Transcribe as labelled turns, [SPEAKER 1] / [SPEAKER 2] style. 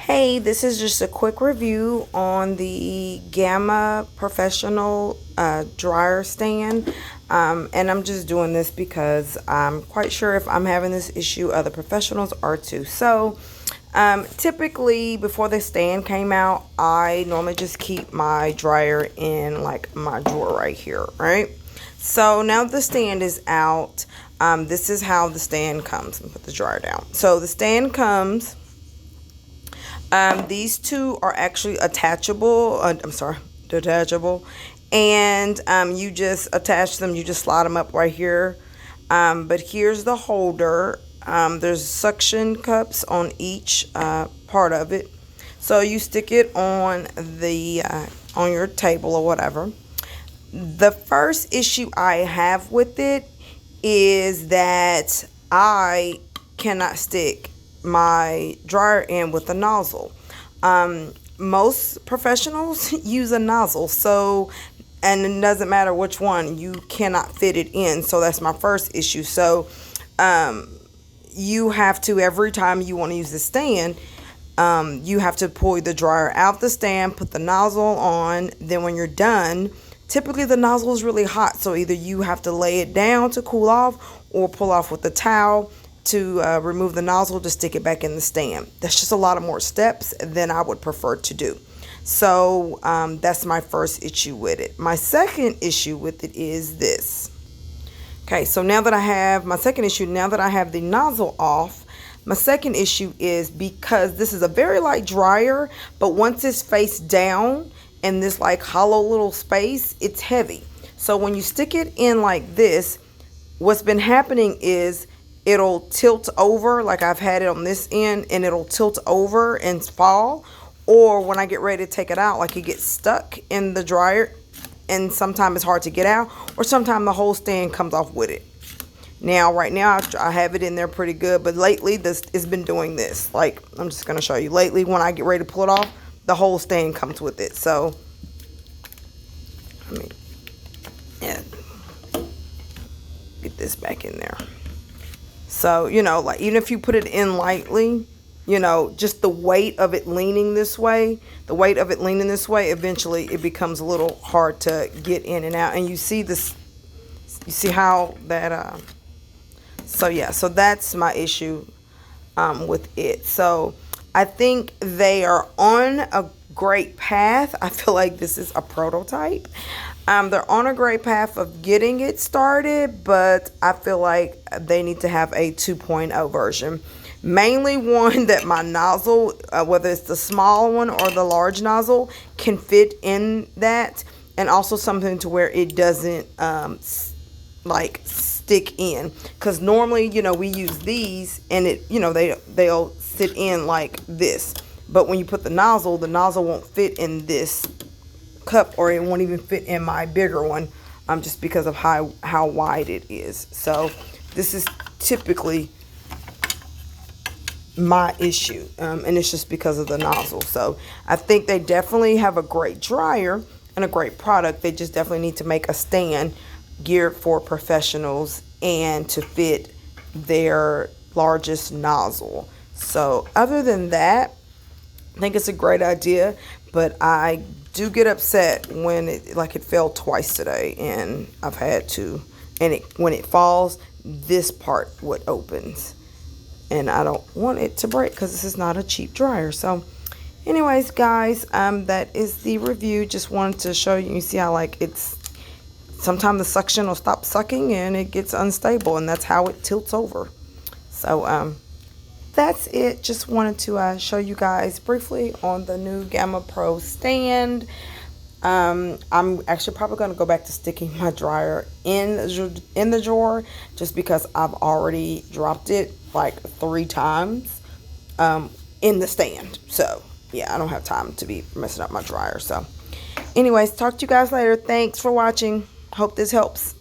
[SPEAKER 1] Hey, this is just a quick review on the Gama Professional Dryer Stand. And I'm just doing this because I'm quite sure if I'm having this issue, other professionals are too. So, typically before the stand came out, I normally just keep my dryer in like my drawer right here, right? So now the stand is out. This is how the stand comes. Let me put the dryer down. So the stand comes. These two are actually attachable. Detachable. And you just attach them. You just slide them up right here. But here's the holder. There's suction cups on each part of it. So you stick it on the on your table or whatever. The first issue I have with it is that I cannot stick my dryer in with a nozzle. Most professionals use a nozzle, so, and it doesn't matter which one, you cannot fit it in. So that's my first issue. So you have to, every time you want to use the stand, you have to pull the dryer out the stand, put the nozzle on. Then when you're done, typically the nozzle is really hot, so either you have to lay it down to cool off or pull off with a towel to remove the nozzle to stick it back in the stand. That's just a lot of more steps than I would prefer to do. So that's my first issue with it. My second issue with it is this. Okay, so now that I have my second issue, now that I have the nozzle off, my second issue is because this is a very light dryer, but once it's face down in this like hollow little space, it's heavy. So when you stick it in like this, what's been happening is it'll tilt over, like I've had it on this end, and it'll tilt over and fall. Or when I get ready to take it out, like it gets stuck in the dryer, and sometimes it's hard to get out, or sometimes the whole stand comes off with it. Now, right now, I have it in there pretty good, but lately, this has been doing this. Like, I'm just going to show you. Lately, when I get ready to pull it off, the whole stand comes with it. So, let me get this back in there. So, you know, like even if you put it in lightly, you know, just the weight of it leaning this way, eventually it becomes a little hard to get in and out. And you see this, you see how that, so yeah, so that's my issue with it. So I think they are on a great path. I feel like this is a prototype. They're on a great path of getting it started, but I feel like they need to have a 2.0 version. Mainly one that my nozzle, whether it's the small one or the large nozzle, can fit in that, and also something to where it doesn't like stick in. Because normally, you know, we use these and it, you know, they'll sit in like this. But when you put the nozzle won't fit in this cup, or it won't even fit in my bigger one, just because of how wide it is. So this is typically my issue, and it's just because of the nozzle. So I think they definitely have a great dryer and a great product. They just definitely need to make a stand geared for professionals and to fit their largest nozzle. So other than that, I think it's a great idea, but I do get upset when it fell twice today, and I've had to, and when it falls, this part what opens, and I don't want it to break because this is not a cheap dryer. So anyways, guys, that is the review. Just wanted to show you see how like it's sometimes the suction will stop sucking and it gets unstable, and that's how it tilts over. So that's it. Just wanted to show you guys briefly on the new Gama Pro stand. I'm actually probably going to go back to sticking my dryer in the drawer, just because I've already dropped it like 3 times in the stand. So yeah, I don't have time to be messing up my dryer. So anyways, talk to you guys later. Thanks for watching. Hope this helps.